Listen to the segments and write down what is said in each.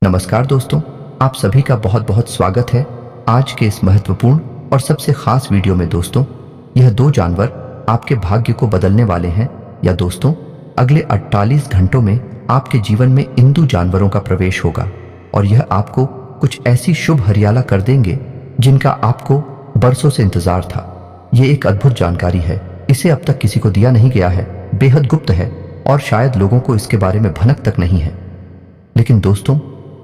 नमस्कार दोस्तों, आप सभी का बहुत बहुत स्वागत है आज के इस महत्वपूर्ण और सबसे खास वीडियो में। दोस्तों, यह दो जानवर आपके भाग्य को बदलने वाले हैं। या दोस्तों, अगले 48 घंटों में आपके जीवन में इन दो जानवरों का प्रवेश होगा और यह आपको कुछ ऐसी शुभ हरियाला कर देंगे जिनका आपको बरसों से इंतजार था। ये एक अद्भुत जानकारी है, इसे अब तक किसी को दिया नहीं गया है, बेहद गुप्त है और शायद लोगों को इसके बारे में भनक तक नहीं है। लेकिन दोस्तों,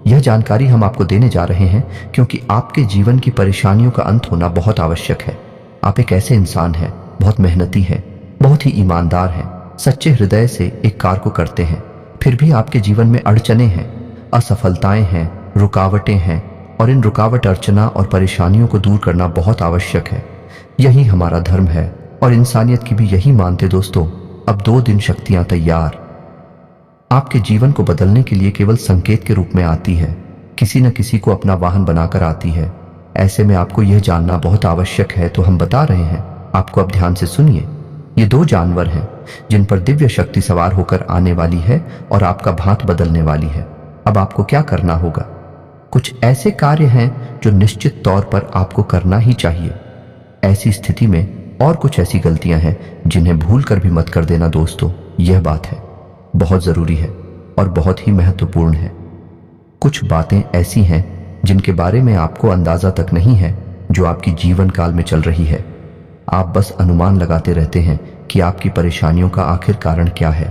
यह जानकारी हम आपको देने जा रहे हैं क्योंकि आपके जीवन की परेशानियों का अंत होना बहुत आवश्यक है। आप एक ऐसे इंसान हैं, बहुत मेहनती हैं, बहुत ही ईमानदार हैं, सच्चे हृदय से एक कार्य को करते हैं, फिर भी आपके जीवन में अड़चने हैं, असफलताएं हैं, रुकावटें हैं और इन रुकावट, अर्चना और परेशानियों को दूर करना बहुत आवश्यक है। यही हमारा धर्म है और इंसानियत की भी यही मानते। दोस्तों, अब 2 दिन शक्तियां तैयार आपके जीवन को बदलने के लिए केवल संकेत के रूप में आती है, किसी न किसी को अपना वाहन बनाकर आती है। ऐसे में आपको यह जानना बहुत आवश्यक है, तो हम बता रहे हैं आपको। अब ध्यान से सुनिए। ये 2 जानवर हैं जिन पर दिव्य शक्ति सवार होकर आने वाली है और आपका भांत बदलने वाली है। अब आपको क्या करना होगा? कुछ ऐसे कार्य हैं जो निश्चित तौर पर आपको करना ही चाहिए। ऐसी स्थिति में और कुछ ऐसी गलतियां हैं जिन्हें भूल कर भी मत कर देना। दोस्तों, यह बात है बहुत जरूरी है और बहुत ही महत्वपूर्ण है। कुछ बातें ऐसी हैं जिनके बारे में आपको अंदाजा तक नहीं है, जो आपकी जीवन काल में चल रही है। आप बस अनुमान लगाते रहते हैं कि आपकी परेशानियों का आखिर कारण क्या है।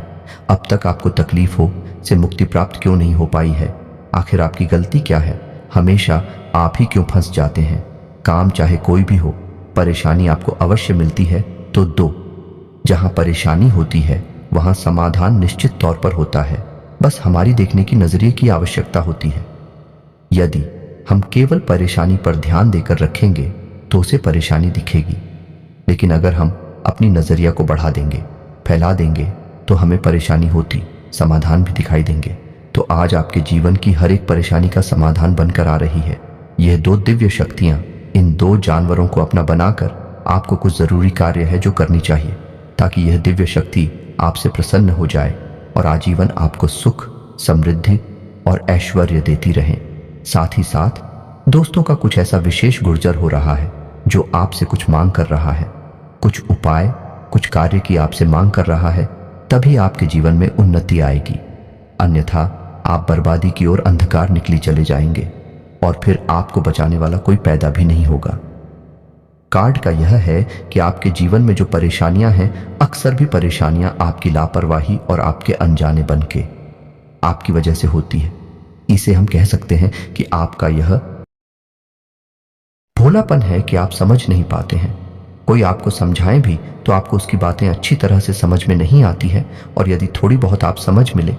अब तक आपको तकलीफों से मुक्ति प्राप्त क्यों नहीं हो पाई है? आखिर आपकी गलती क्या है? हमेशा आप ही क्यों फंस जाते हैं? काम चाहे कोई भी हो, परेशानी आपको अवश्य मिलती है तो दो। जहां परेशानी होती है वहां समाधान निश्चित तौर पर होता है, बस हमारी देखने की नजरिए की आवश्यकता होती है। यदि हम केवल परेशानी पर ध्यान देकर रखेंगे तो उसे परेशानी दिखेगी, लेकिन अगर हम अपनी नजरिया को बढ़ा देंगे, फैला देंगे, तो हमें परेशानी होती समाधान भी दिखाई देंगे। तो आज आपके जीवन की हर एक परेशानी का समाधान बनकर आ रही है। यह 2 दिव्य शक्तियां इन 2 जानवरों को अपना बनाकर आपको कुछ जरूरी कार्य है जो करनी चाहिए, ताकि यह दिव्य शक्ति आपसे प्रसन्न हो जाए और आजीवन आपको सुख, समृद्धि और ऐश्वर्य देती रहे। साथ ही साथ दोस्तों का कुछ ऐसा विशेष गुर्जर हो रहा है जो आपसे कुछ मांग कर रहा है, कुछ उपाय, कुछ कार्य की आपसे मांग कर रहा है। तभी आपके जीवन में उन्नति आएगी, अन्यथा आप बर्बादी की ओर अंधकार निकली चले जाएंगे और फिर आपको बचाने वाला कोई पैदा भी नहीं होगा। कार्ड का यह है कि आपके जीवन में जो परेशानियां हैं, अक्सर भी परेशानियां आपकी लापरवाही और आपके अनजाने बन के आपकी वजह से होती है। इसे हम कह सकते हैं कि आपका यह भोलापन है कि आप समझ नहीं पाते हैं। कोई आपको समझाएं भी तो आपको उसकी बातें अच्छी तरह से समझ में नहीं आती है, और यदि थोड़ी बहुत आप समझ मिले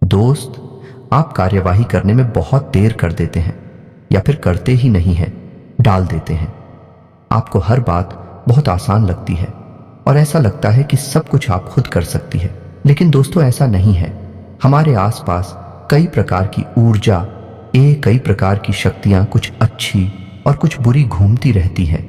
दोस्त, आप कार्यवाही करने में बहुत देर कर देते हैं या फिर करते ही नहीं हैं, डाल देते हैं। आपको हर बात बहुत आसान लगती है और ऐसा लगता है कि सब कुछ आप खुद कर सकती है, लेकिन दोस्तों ऐसा नहीं है। हमारे आसपास कई प्रकार की ऊर्जा, कई प्रकार की शक्तियां, कुछ अच्छी और कुछ बुरी घूमती रहती हैं।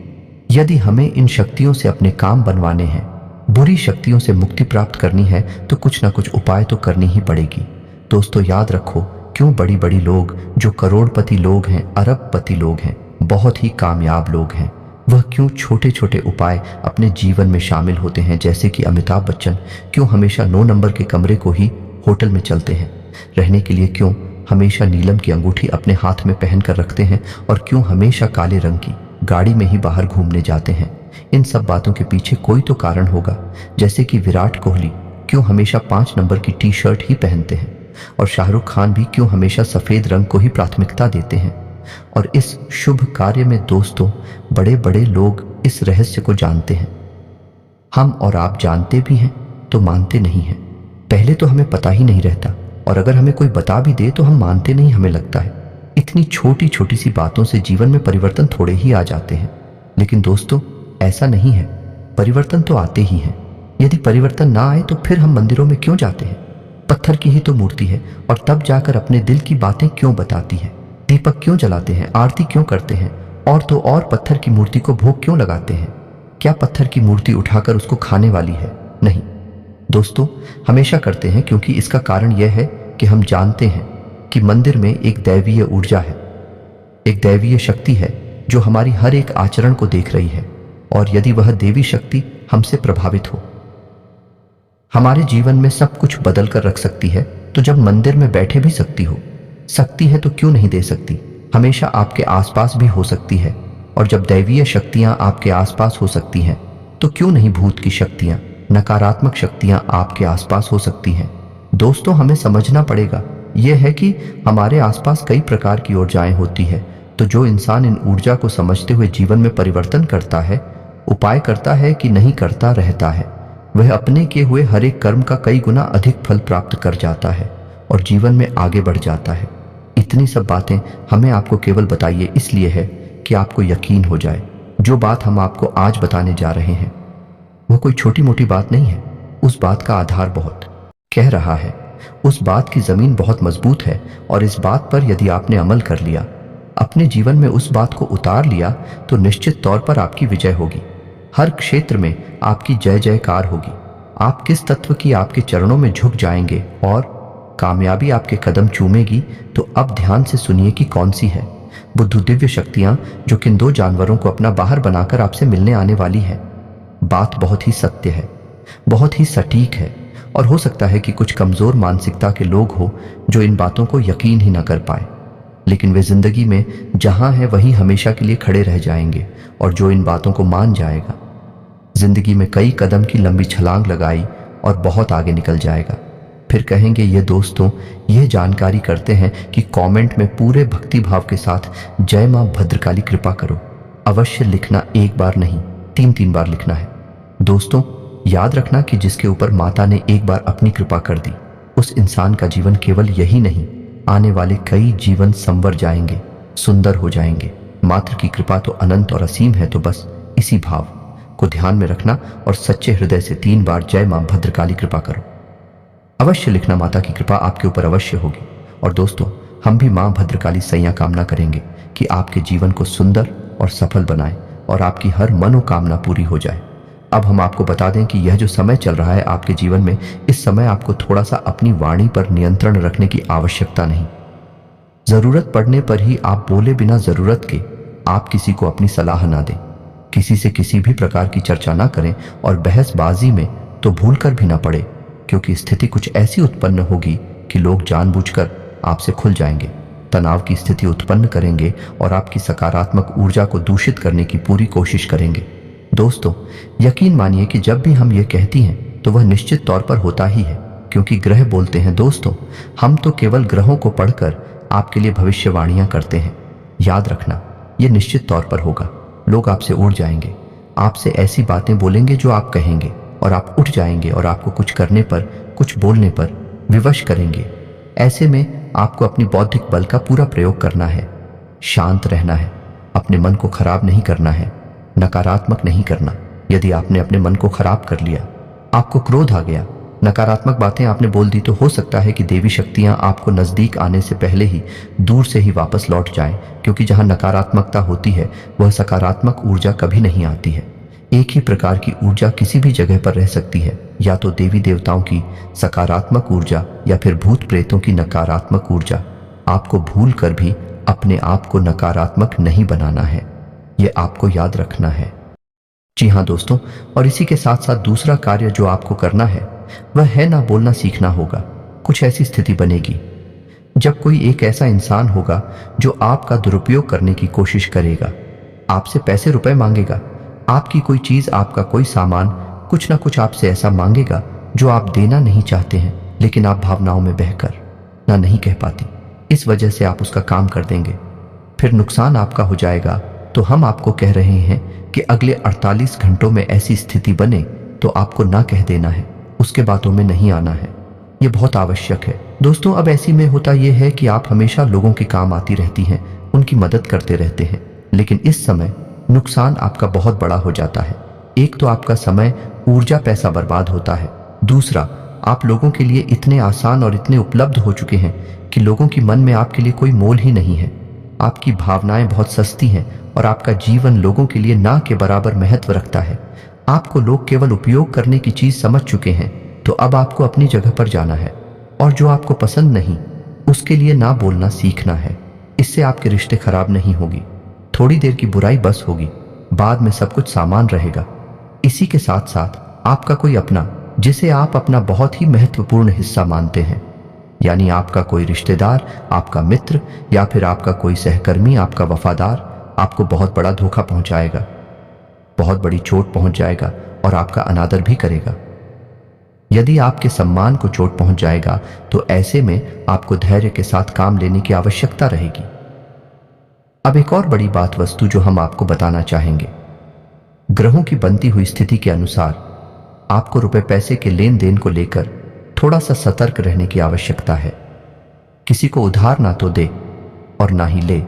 यदि हमें इन शक्तियों से अपने काम बनवाने हैं, बुरी शक्तियों से मुक्ति प्राप्त करनी है, तो कुछ ना कुछ उपाय तो करनी ही पड़ेगी। दोस्तों, याद रखो, क्यों बड़ी बड़ी लोग जो करोड़पति लोग हैं, अरबपति लोग हैं, बहुत ही कामयाब लोग हैं, वह क्यों छोटे छोटे उपाय अपने जीवन में शामिल होते हैं? जैसे कि अमिताभ बच्चन क्यों हमेशा 9 नंबर के कमरे को ही होटल में चलते हैं रहने के लिए, क्यों हमेशा नीलम की अंगूठी अपने हाथ में पहन कर रखते हैं, और क्यों हमेशा काले रंग की गाड़ी में ही बाहर घूमने जाते हैं? इन सब बातों के पीछे कोई तो कारण होगा। जैसे कि विराट कोहली क्यों हमेशा 5 नंबर की टी-शर्ट ही पहनते हैं, और शाहरुख खान भी क्यों हमेशा सफेद रंग को ही प्राथमिकता देते हैं। और इस शुभ कार्य में दोस्तों, बड़े बड़े लोग इस रहस्य को जानते हैं। हम और आप जानते भी हैं तो मानते नहीं हैं। पहले तो हमें पता ही नहीं रहता, और अगर हमें कोई बता भी दे तो हम मानते नहीं। हमें लगता है इतनी छोटी छोटी सी बातों से जीवन में परिवर्तन थोड़े ही आ जाते हैं। लेकिन दोस्तों, ऐसा नहीं है। परिवर्तन तो आते ही हैं। यदि परिवर्तन ना आए तो फिर हम मंदिरों में क्यों जाते हैं? पत्थर की ही तो मूर्ति है, और तब जाकर अपने दिल की बातें क्यों बताती है? दीपक क्यों जलाते हैं? आरती क्यों करते हैं? और तो और पत्थर की मूर्ति को भोग क्यों लगाते हैं? क्या पत्थर की मूर्ति उठाकर उसको खाने वाली है? नहीं दोस्तों, हमेशा करते हैं क्योंकि इसका कारण यह है कि हम जानते हैं कि मंदिर में एक दैवीय ऊर्जा है, एक दैवीय शक्ति है जो हमारी हर एक आचरण को देख रही है। और यदि वह देवी शक्ति हमसे प्रभावित हो, हमारे जीवन में सब कुछ बदल कर रख सकती है, तो जब मंदिर में बैठे भी सकती है तो क्यों नहीं दे सकती? हमेशा आपके आसपास भी हो सकती है। और जब दैवीय शक्तियां आपके आसपास हो सकती हैं, तो क्यों नहीं भूत की शक्तियां, नकारात्मक शक्तियां आपके आसपास हो सकती हैं? दोस्तों, हमें समझना पड़ेगा यह है कि हमारे आसपास कई प्रकार की ऊर्जाएं होती है। तो जो इंसान इन ऊर्जा को समझते हुए जीवन में परिवर्तन करता है, उपाय करता है कि नहीं करता रहता है, वह अपने किए हुए हर एक कर्म का कई गुना अधिक फल प्राप्त कर जाता है और जीवन में आगे बढ़ जाता है। इतनी सब बातें हमें आपको केवल बताइए इसलिए है कि आपको यकीन हो जाए। जो बात हम आपको आज बताने जा रहे हैं वो कोई छोटी मोटी बात नहीं है। उस बात का आधार बहुत कह रहा है, उस बात की जमीन बहुत मजबूत है। और इस बात पर यदि आपने अमल कर लिया, अपने जीवन में उस बात को उतार लिया, तो निश्चित तौर पर आपकी विजय होगी। हर क्षेत्र में आपकी जय जयकार होगी। आप किस तत्व की आपके चरणों में झुक जाएंगे और कामयाबी आपके कदम चूमेगी। तो अब ध्यान से सुनिए कि कौन सी है बुद्धू दिव्य शक्तियां जो किन दो जानवरों को अपना बाहर बनाकर आपसे मिलने आने वाली है। बात बहुत ही सत्य है, बहुत ही सटीक है। और हो सकता है कि कुछ कमजोर मानसिकता के लोग हो जो इन बातों को यकीन ही ना कर पाए, लेकिन वे जिंदगी में जहां है वहीं हमेशा के लिए खड़े रह जाएंगे। और जो इन बातों को मान जाएगा, जिंदगी में कई कदम की लंबी छलांग लगाई और बहुत आगे निकल जाएगा। फिर कहेंगे ये दोस्तों, यह जानकारी करते हैं कि कमेंट में पूरे भक्ति भाव के साथ जय मां भद्रकाली कृपा करो अवश्य लिखना। एक बार नहीं, 3 बार लिखना है। दोस्तों, याद रखना कि जिसके ऊपर माता ने एक बार अपनी कृपा कर दी, उस इंसान का जीवन केवल यही नहीं, आने वाले कई जीवन संवर जाएंगे, सुंदर हो जाएंगे। मात्र की कृपा तो अनंत और असीम है। तो बस इसी भाव को ध्यान में रखना और सच्चे हृदय से 3 बार जय मां भद्रकाली कृपा करो अवश्य लिखना। माता की कृपा आपके ऊपर अवश्य होगी। और दोस्तों, हम भी मां भद्रकाली सैया कामना करेंगे कि आपके जीवन को सुंदर और सफल बनाए और आपकी हर मनोकामना पूरी हो जाए। अब हम आपको बता दें कि यह जो समय चल रहा है आपके जीवन में, इस समय आपको थोड़ा सा अपनी वाणी पर नियंत्रण रखने की आवश्यकता नहीं। जरूरत पड़ने पर ही आप बोले, बिना जरूरत के आप किसी को अपनी सलाह ना दें, किसी से किसी भी प्रकार की चर्चा ना करें और बहसबाजी में तो भूल कर भी ना पड़े, क्योंकि स्थिति कुछ ऐसी उत्पन्न होगी कि लोग जानबूझकर आपसे खुल जाएंगे, तनाव की स्थिति उत्पन्न करेंगे और आपकी सकारात्मक ऊर्जा को दूषित करने की पूरी कोशिश करेंगे। दोस्तों, यकीन मानिए कि जब भी हम ये कहती हैं तो वह निश्चित तौर पर होता ही है, क्योंकि ग्रह बोलते हैं। दोस्तों, हम तो केवल ग्रहों को पढ़कर आपके लिए भविष्यवाणियां करते हैं। याद रखना, यह निश्चित तौर पर होगा। लोग आपसे उड़ जाएंगे, आपसे ऐसी बातें बोलेंगे जो आप कहेंगे, और आप उठ जाएंगे और आपको कुछ करने पर, कुछ बोलने पर विवश करेंगे। ऐसे में आपको अपनी बौद्धिक बल का पूरा प्रयोग करना है, शांत रहना है, अपने मन को खराब नहीं करना है, नकारात्मक नहीं करना। यदि आपने अपने मन को खराब कर लिया, आपको क्रोध आ गया, नकारात्मक बातें आपने बोल दी, तो हो सकता है कि देवी शक्तियां आपको नजदीक आने से पहले ही दूर से ही वापस लौट जाएं, क्योंकि जहां नकारात्मकता होती है वह सकारात्मक ऊर्जा कभी नहीं आती है। एक ही प्रकार की ऊर्जा किसी भी जगह पर रह सकती है, या तो देवी देवताओं की सकारात्मक ऊर्जा या फिर भूत प्रेतों की नकारात्मक ऊर्जा। आपको भूल कर भी अपने आप को नकारात्मक नहीं बनाना है, ये आपको याद रखना है। जी हाँ दोस्तों, और इसी के साथ साथ दूसरा कार्य जो आपको करना है वह है ना बोलना सीखना होगा। कुछ ऐसी स्थिति बनेगी जब कोई एक ऐसा इंसान होगा जो आपका दुरुपयोग करने की कोशिश करेगा, आपसे पैसे रुपए मांगेगा, आपकी कोई चीज, आपका कोई सामान, कुछ ना कुछ आपसे ऐसा मांगेगा जो आप देना नहीं चाहते हैं, लेकिन आप भावनाओं में बहकर ना नहीं कह पाती। इस वजह से आप उसका काम कर देंगे, फिर नुकसान आपका हो जाएगा। तो हम आपको कह रहे हैं कि अगले 48 घंटों में ऐसी स्थिति बने तो आपको ना कह देना है, उसके बातों में नहीं आना है। ये बहुत आवश्यक है दोस्तों। अब ऐसी में होता यह है कि आप हमेशा लोगों के काम आती रहती हैं, उनकी मदद करते रहते हैं, लेकिन इस समय नुकसान आपका बहुत बड़ा हो जाता है। एक तो आपका समय, ऊर्जा, पैसा बर्बाद होता है। दूसरा, आप लोगों के लिए इतने आसान और इतने उपलब्ध हो चुके हैं कि लोगों की मन में आपके लिए कोई मोल ही नहीं है। आपकी भावनाएं बहुत सस्ती हैं और आपका जीवन लोगों के लिए ना के बराबर महत्व रखता है। आपको लोग केवल उपयोग करने की चीज समझ चुके हैं। तो अब आपको अपनी जगह पर जाना है, और जो आपको पसंद नहीं उसके लिए ना बोलना सीखना है। इससे आपके रिश्ते खराब नहीं होगी, थोड़ी देर की बुराई बस होगी, बाद में सब कुछ सामान रहेगा। इसी के साथ साथ आपका कोई अपना, जिसे आप अपना बहुत ही महत्वपूर्ण हिस्सा मानते हैं, यानी आपका कोई रिश्तेदार, आपका मित्र या फिर आपका कोई सहकर्मी, आपका वफादार, आपको बहुत बड़ा धोखा पहुंचाएगा, बहुत बड़ी चोट पहुंच जाएगा और आपका अनादर भी करेगा। यदि आपके सम्मान को चोट पहुंच जाएगा तो ऐसे में आपको धैर्य के साथ काम लेने की आवश्यकता रहेगी। अब एक और बड़ी बात वस्तु जो हम आपको बताना चाहेंगे, ग्रहों की बनती हुई स्थिति के अनुसार आपको रुपए पैसे के लेन देन को लेकर थोड़ा सा सतर्क रहने की आवश्यकता है। किसी को उधार ना तो दे और ना ही ले।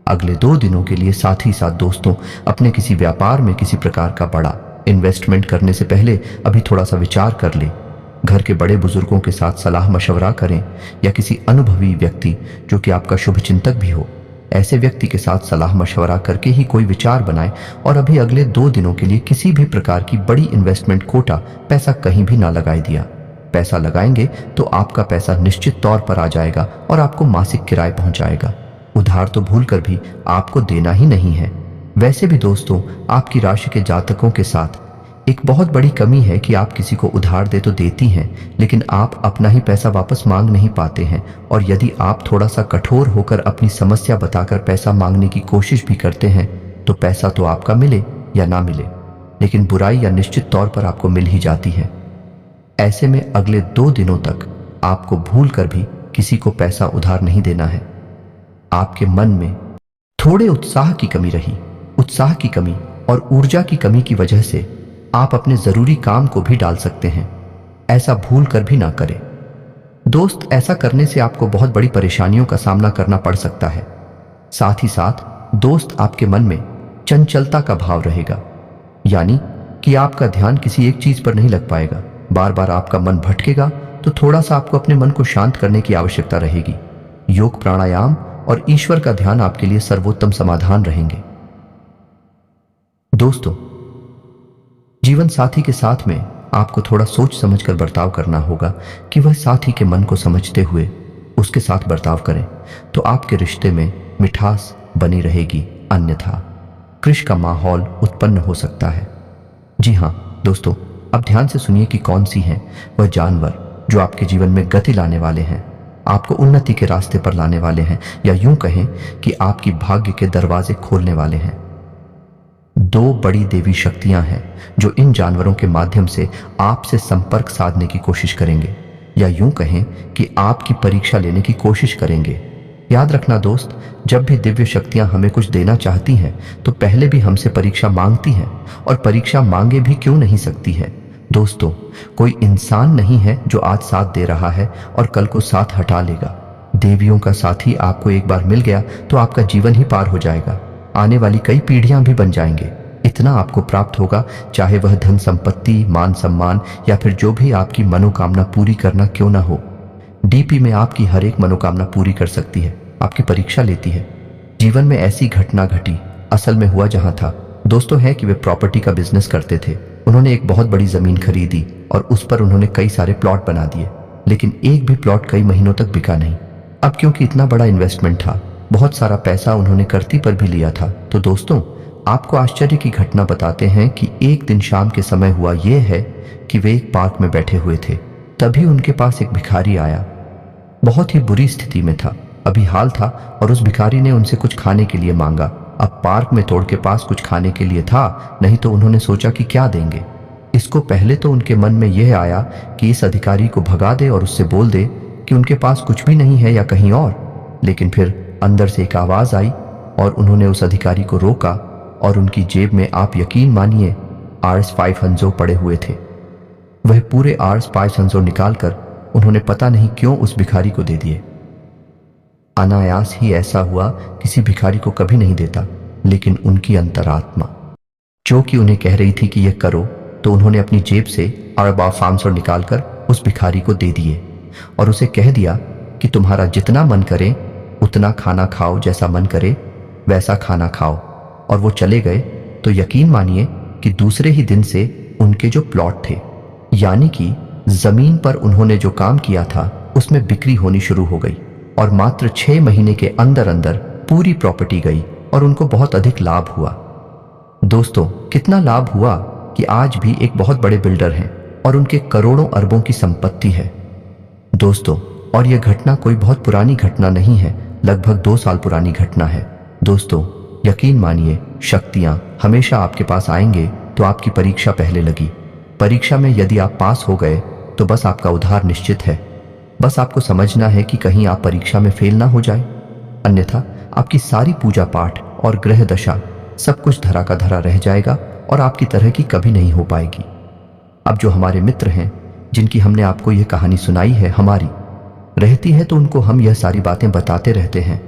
अगले 2 दिनों के लिए साथ ही साथ दोस्तों, अपने किसी व्यापार में किसी प्रकार का बड़ा इन्वेस्टमेंट करने से पहले अभी थोड़ा सा विचार कर ले। घर के बड़े बुजुर्गों के साथ सलाह मशवरा करें या किसी अनुभवी व्यक्ति जो कि आपका शुभचिंतक भी हो, ऐसे व्यक्ति के साथ सलाह मशवरा करके ही कोई विचार बनाएं और अभी अगले 2 दिनों के लिए किसी भी प्रकार की बड़ी इन्वेस्टमेंट कोटा पैसा कहीं भी ना लगाए दिया। पैसा लगाएंगे तो आपका पैसा निश्चित तौर पर आ जाएगा और आपको मासिक किराए पहुंचाएगा। उधार तो भूल कर भी आपको देना ही नहीं है। वैसे भी दोस्तों, आपकी राशि के जातकों के साथ एक बहुत बड़ी कमी है कि आप किसी को उधार दे तो देती हैं, लेकिन आप अपना ही पैसा वापस मांग नहीं पाते हैं। और यदि आप थोड़ा सा कठोर होकर अपनी समस्या बताकर पैसा मांगने की कोशिश भी करते हैं तो पैसा तो आपका मिले या ना मिले, लेकिन बुराई या निश्चित तौर पर आपको मिल ही जाती है। ऐसे में अगले 2 दिनों तक आपको भूल कर भी किसी को पैसा उधार नहीं देना है। आपके मन में थोड़े उत्साह की कमी रही, उत्साह की कमी और ऊर्जा की कमी की वजह से आप अपने जरूरी काम को भी डाल सकते हैं। ऐसा भूल कर भी ना करें दोस्त। ऐसा करने से आपको बहुत बड़ी परेशानियों का सामना करना पड़ सकता है। साथ ही साथ दोस्त, आपके मन में चंचलता का भाव रहेगा, यानी कि आपका ध्यान किसी एक चीज पर नहीं लग पाएगा। बार बार आपका मन भटकेगा, तो थोड़ा सा आपको अपने मन को शांत करने की आवश्यकता रहेगी। योग, प्राणायाम और ईश्वर का ध्यान आपके लिए सर्वोत्तम समाधान रहेंगे। दोस्तों, जीवन साथी के साथ में आपको थोड़ा सोच समझकर बर्ताव करना होगा कि वह साथी के मन को समझते हुए उसके साथ बर्ताव करें, तो आपके रिश्ते में मिठास बनी रहेगी, अन्यथा क्रिश का माहौल उत्पन्न हो सकता है। जी हाँ दोस्तों, अब ध्यान से सुनिए कि कौन सी हैं वह जानवर जो आपके जीवन में गति लाने वाले हैं, आपको उन्नति के रास्ते पर लाने वाले हैं, या यूं कहें कि आपकी भाग्य के दरवाजे खोलने वाले हैं। 2 बड़ी देवी शक्तियां हैं जो इन जानवरों के माध्यम से आपसे संपर्क साधने की कोशिश करेंगे, या यूं कहें कि आपकी परीक्षा लेने की कोशिश करेंगे। याद रखना दोस्त, जब भी दिव्य शक्तियां हमें कुछ देना चाहती हैं तो पहले भी हमसे परीक्षा मांगती हैं, और परीक्षा मांगे भी क्यों नहीं सकती है। दोस्तों, कोई इंसान नहीं है जो आज साथ दे रहा है और कल को साथ हटा लेगा। देवियों का साथी आपको एक बार मिल गया तो आपका जीवन ही पार हो जाएगा, आने वाली कई पीढ़ियां भी बन जाएंगे। इतना आपको प्राप्त होगा, चाहे वह धन संपत्ति, मान सम्मान या फिर जो भी आपकी मनोकामना पूरी करना क्यों ना हो। डीपी में आपकी हर एक मनोकामना पूरी कर सकती है, आपकी परीक्षा लेती है। जीवन में ऐसी घटना घटी, असल में हुआ जहां था। दोस्तों है कि वे प्रॉपर्टी का बिजनेस करते थे। उन्होंने एक बहुत बड़ी जमीन खरीदी और उस पर उन्होंने कई सारे प्लॉट बना दिए, लेकिन एक भी प्लॉट कई महीनों तक बिका नहीं। अब क्योंकि इतना बड़ा इन्वेस्टमेंट था, बहुत सारा पैसा उन्होंने कर्ती पर भी लिया था। तो दोस्तों, आपको आश्चर्य की घटना बताते हैं कि एक दिन शाम के समय हुआ यह है कि वे एक पार्क में बैठे हुए थे। तभी उनके पास एक भिखारी आया, बहुत ही बुरी स्थिति में था, अभी हाल था, और उस भिखारी ने उनसे कुछ खाने के लिए मांगा। अब पार्क में तोड़ के पास कुछ खाने के लिए था नहीं, तो उन्होंने सोचा कि क्या देंगे। इसको पहले तो उनके मन में यह आया कि इस अधिकारी को भगा दे और उससे बोल दे कि उनके पास कुछ भी नहीं है या कहीं और। लेकिन फिर अंदर से एक आवाज आई और उन्होंने उस अधिकारी को रोका, और उनकी जेब में, आप यकीन मानिए, आर्स 5 हंजो पड़े हुए थे। वह पूरे आर्स 5 हंजो निकालकर उन्होंने पता नहीं क्यों उस भिखारी को दे दिए। अनायास ही ऐसा हुआ, किसी भिखारी को कभी नहीं देता, लेकिन उनकी अंतरात्मा जो कि उन्हें कह रही थी कि यह करो, तो उन्होंने अपनी जेब से अरबा 500 निकालकर उस भिखारी को दे दिए और उसे कह दिया कि तुम्हारा जितना मन करे उतना खाना खाओ, जैसा मन करे वैसा खाना खाओ। और वो चले गए। तो यकीन मानिए कि दूसरे ही दिन से उनके जो प्लॉट थे, यानी कि जमीन पर उन्होंने जो काम किया था, उसमें बिक्री होनी शुरू हो गई और मात्र 6 महीने के अंदर अंदर पूरी प्रॉपर्टी गई और उनको बहुत अधिक लाभ हुआ। दोस्तों, कितना लाभ हुआ कि आज भी एक बहुत बड़े बिल्डर हैं और उनके करोड़ों अरबों की संपत्ति है। दोस्तों, और यह घटना कोई बहुत पुरानी घटना नहीं है, लगभग 2 साल पुरानी घटना है। दोस्तों, यकीन मानिए, शक्तियां हमेशा आपके पास आएंगे। तो आपकी परीक्षा पहले लगी। परीक्षा में यदि आप पास हो गए तो बस आपका उद्धार निश्चित है। बस आपको समझना है कि कहीं आप परीक्षा में फेल ना हो जाए, अन्यथा आपकी सारी पूजा पाठ और ग्रह दशा सब कुछ धरा का धरा रह जाएगा और आपकी तरह की कभी नहीं हो पाएगी। अब जो हमारे मित्र हैं, जिनकी हमने आपको यह कहानी सुनाई है, हमारी रहती है तो उनको हम यह सारी बातें बताते रहते हैं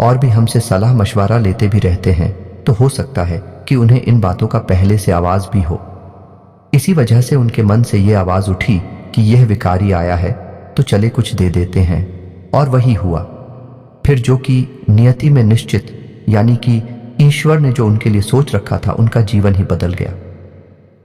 और भी हमसे सलाह मशवरा लेते भी रहते हैं। तो हो सकता है कि उन्हें इन बातों का पहले से आवाज भी हो। इसी वजह से उनके मन से यह आवाज उठी कि यह विकारी आया है तो चले कुछ दे देते हैं, और वही हुआ। फिर जो कि नियति में निश्चित, यानी कि ईश्वर ने जो उनके लिए सोच रखा था, उनका जीवन ही बदल गया।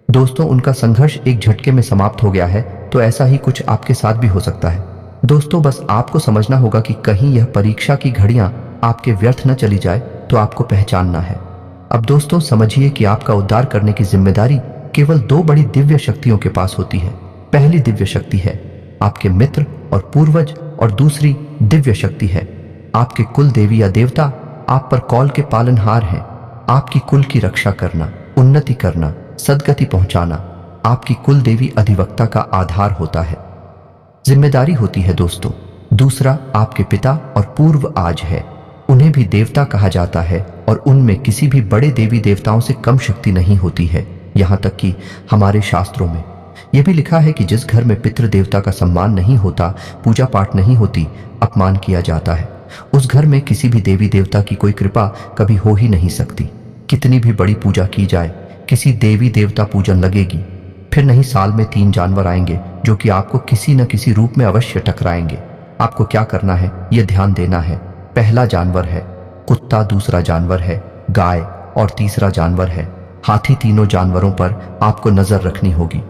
दोस्तों, उनका संघर्ष एक झटके में समाप्त हो गया है। तो ऐसा ही कुछ आपके साथ भी हो सकता है। दोस्तों, बस आपको समझना होगा कि कहीं यह परीक्षा की घड़ियां आपके व्यर्थ न चली जाए, तो आपको पहचानना है। अब दोस्तों, समझिए कि आपका उद्धार करने की जिम्मेदारी केवल 2 बड़ी दिव्य शक्तियों के पास होती है। पहली दिव्य शक्ति है आपके मित्र और पूर्वज, और दूसरी दिव्य शक्ति है आपके कुल देवी या देवता। आप पर कौल के पालनहार हैं। आपकी कुल की रक्षा करना, उन्नति करना, सद्गति पहुंचाना आपकी कुल देवी अधिवक्ता का आधार होता है, जिम्मेदारी होती है। दोस्तों, दूसरा आपके पिता और पूर्व आज है। उन्हें भी देवता कहा जाता है और उनमें किसी भी बड़े देवी देवताओं से कम शक्ति नहीं होती है। यहाँ तक कि हमारे शास्त्रों में यह भी लिखा है कि जिस घर में पितृ देवता का सम्मान नहीं होता, पूजा पाठ नहीं होती, अपमान किया जाता है, उस घर में किसी भी देवी देवता की कोई कृपा कभी हो ही नहीं सकती। कितनी भी बड़ी पूजा की जाए, किसी देवी देवता पूजन लगेगी। फिर नहीं, साल में 3 जानवर आएंगे जो कि आपको किसी न किसी रूप में अवश्य टकराएंगे। आपको क्या करना है, यह ध्यान देना है। पहला जानवर है कुत्ता, दूसरा जानवर है गाय और तीसरा जानवर है हाथी। तीनों जानवरों पर आपको नजर रखनी होगी।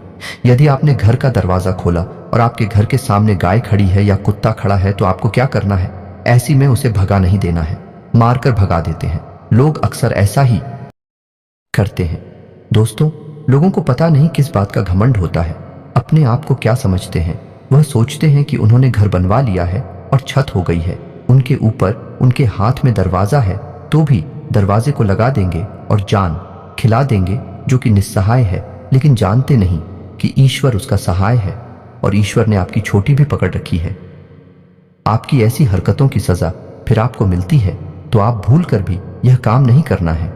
यदि आपने घर का दरवाजा खोला और आपके घर के सामने गाय खड़ी है या कुत्ता खड़ा है, तो आपको क्या करना है? ऐसी में उसे भगा नहीं देना है, मारकर भगा देते हैं। लोग अक्सर ऐसा ही करते हैं। दोस्तों, लोगों को पता नहीं किस बात का घमंड होता है। अपने आप को क्या समझते हैं? वह सोचते हैं कि उन्होंने घर बनवा लिया है और छत हो गई है, उनके ऊपर उनके हाथ में दरवाजा है, तो भी दरवाजे को लगा देंगे और जान खिला देंगे जो कि निस्सहाय है, लेकिन जानते नहीं कि ईश्वर उसका सहाय है और ईश्वर ने आपकी छोटी भी पकड़ रखी है। आपकी ऐसी हरकतों की सजा फिर आपको मिलती है, तो आप भूल कर भी यह काम नहीं करना है।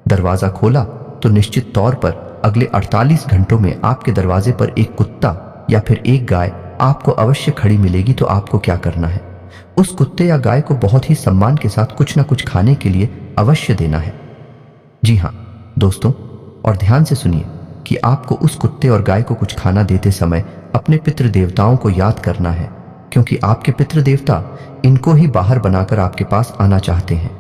दरवाजा खोला तो निश्चित तौर पर अगले 48 घंटों में आपके दरवाजे पर एक कुत्ता या फिर एक गाय आपको अवश्य खड़ी मिलेगी। तो आपको क्या करना है? उस कुत्ते या गाय को बहुत ही सम्मान के साथ कुछ न कुछ खाने के लिए अवश्य देना है। जी हाँ दोस्तों, और ध्यान से सुनिए कि आपको उस कुत्ते और गाय को कुछ खाना देते समय अपने पितृ देवताओं को याद करना है, क्योंकि आपके पितृ देवता इनको ही बाहर बनाकर आपके पास आना चाहते हैं,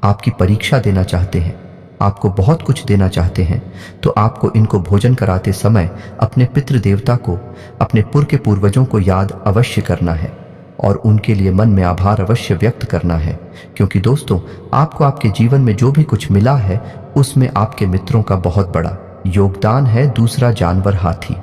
आपकी परीक्षा देना चाहते हैं, आपको बहुत कुछ देना चाहते हैं। तो आपको इनको भोजन कराते समय अपने पितृ देवता को, अपने पूर्वजों को याद अवश्य करना है और उनके लिए मन में आभार अवश्य व्यक्त करना है, क्योंकि दोस्तों, आपको आपके जीवन में जो भी कुछ मिला है उसमें आपके मित्रों का बहुत बड़ा योगदान है। दूसरा जानवर हाथी,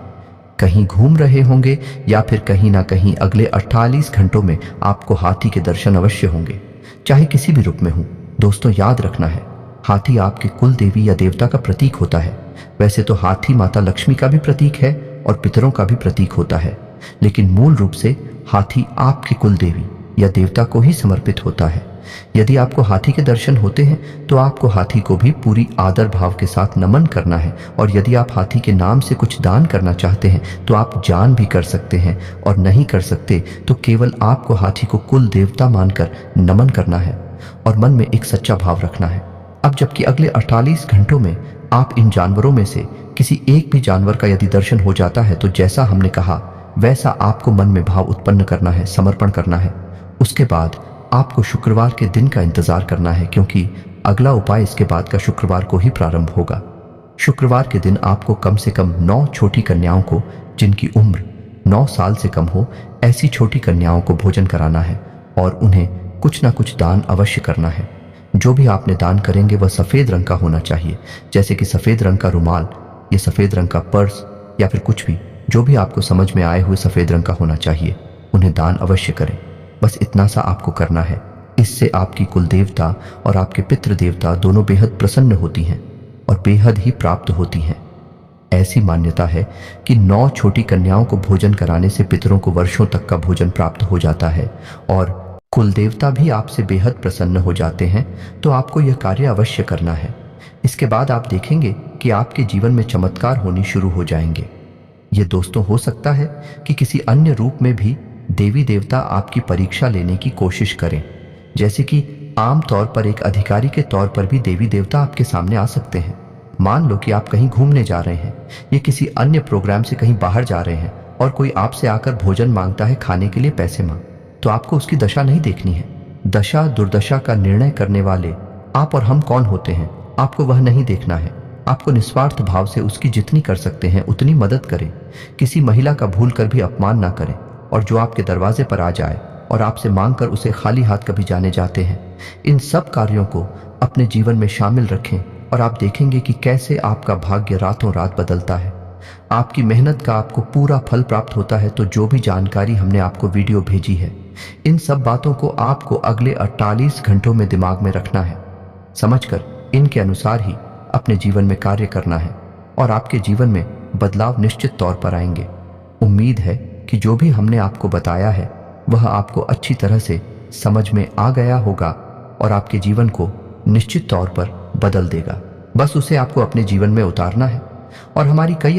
कहीं घूम रहे होंगे या फिर कहीं ना कहीं अगले 48 घंटों में आपको हाथी के दर्शन अवश्य होंगे, चाहे किसी भी रूप में हो। दोस्तों, याद रखना है, हाथी आपके कुल देवी या देवता का प्रतीक होता है। वैसे तो हाथी माता लक्ष्मी का भी प्रतीक है और पितरों का भी प्रतीक होता है, लेकिन मूल रूप से हाथी आपके कुल देवी या देवता को ही समर्पित होता है। यदि आपको हाथी के दर्शन होते हैं तो आपको हाथी को भी पूरी आदर भाव के साथ नमन करना है, और यदि आप हाथी के नाम से कुछ दान करना चाहते हैं तो आप जान भी कर सकते हैं, और नहीं कर सकते तो केवल आपको हाथी को कुल देवता मानकर नमन करना है और मन में एक सच्चा भाव रखना है। अब जबकि अगले 48 घंटों में आप इन जानवरों में से किसी एक भी जानवर का यदि दर्शन हो जाता है तो जैसा हमने कहा वैसा आपको मन में भाव उत्पन्न करना है, समर्पण करना है। उसके बाद आपको शुक्रवार के दिन का इंतजार करना है, क्योंकि अगला उपाय इसके बाद का शुक्रवार को ही प्रारंभ होगा। शुक्रवार के दिन आपको कम से कम 9 छोटी कन्याओं को, जिनकी उम्र 9 साल से कम हो ऐसी छोटी कन्याओं को भोजन कराना है और उन्हें कुछ ना कुछ दान अवश्य करना है। जो भी आपने दान करेंगे वह सफ़ेद रंग का होना चाहिए, जैसे कि सफ़ेद रंग का रुमाल या सफ़ेद रंग का पर्स या फिर कुछ भी, जो भी आपको समझ में आए हुए सफ़ेद रंग का होना चाहिए, उन्हें दान अवश्य करें। बस इतना सा आपको करना है। इससे आपकी कुल देवता और आपके पितृ देवता दोनों बेहद प्रसन्न होती हैं और बेहद ही प्राप्त होती हैं। ऐसी मान्यता है कि 9 छोटी कन्याओं को भोजन कराने से पितरों को वर्षों तक का भोजन प्राप्त हो जाता है और कुल देवता भी आपसे बेहद प्रसन्न हो जाते हैं। तो आपको यह कार्य अवश्य करना है। इसके बाद आप देखेंगे कि आपके जीवन में चमत्कार होनी शुरू हो जाएंगे। ये दोस्तों हो सकता है कि किसी अन्य रूप में भी देवी देवता आपकी परीक्षा लेने की कोशिश करें, जैसे कि आम तौर पर एक अधिकारी के तौर पर भी देवी देवता आपके सामने आ सकते हैं। मान लो कि आप कहीं घूमने जा रहे हैं या किसी अन्य प्रोग्राम से कहीं बाहर जा रहे हैं और कोई आपसे आकर भोजन मांगता है, खाने के लिए पैसे मांग, तो आपको उसकी दशा नहीं देखनी है। दशा दुर्दशा का निर्णय करने वाले आप और हम कौन होते हैं, आपको वह नहीं देखना है। आपको निस्वार्थ भाव से उसकी जितनी कर सकते हैं उतनी मदद करें। किसी महिला का भूल कर भी अपमान ना करें और जो आपके दरवाजे पर आ जाए और आपसे मांग कर उसे खाली हाथ कभी जाने जाते हैं। इन सब कार्यों को अपने जीवन में शामिल रखें और आप देखेंगे कि कैसे आपका भाग्य रातों रात बदलता है। आपकी मेहनत का आपको पूरा फल प्राप्त होता है। तो जो भी जानकारी हमने आपको वीडियो भेजी है, इन सब बातों को आपको अगले 48 घंटों में दिमाग में रखना है, समझकर इनके अनुसार ही अपने जीवन में कार्य करना है और आपके जीवन में बदलाव निश्चित तौर पर आएंगे। उम्मीद है कि जो भी हमने आपको बताया है वह आपको अच्छी तरह से समझ में आ गया होगा और आपके जीवन को निश्चित तौर पर बदल देगा। बस उसे आपको अपने जीवन में उतारना है और हमारी कई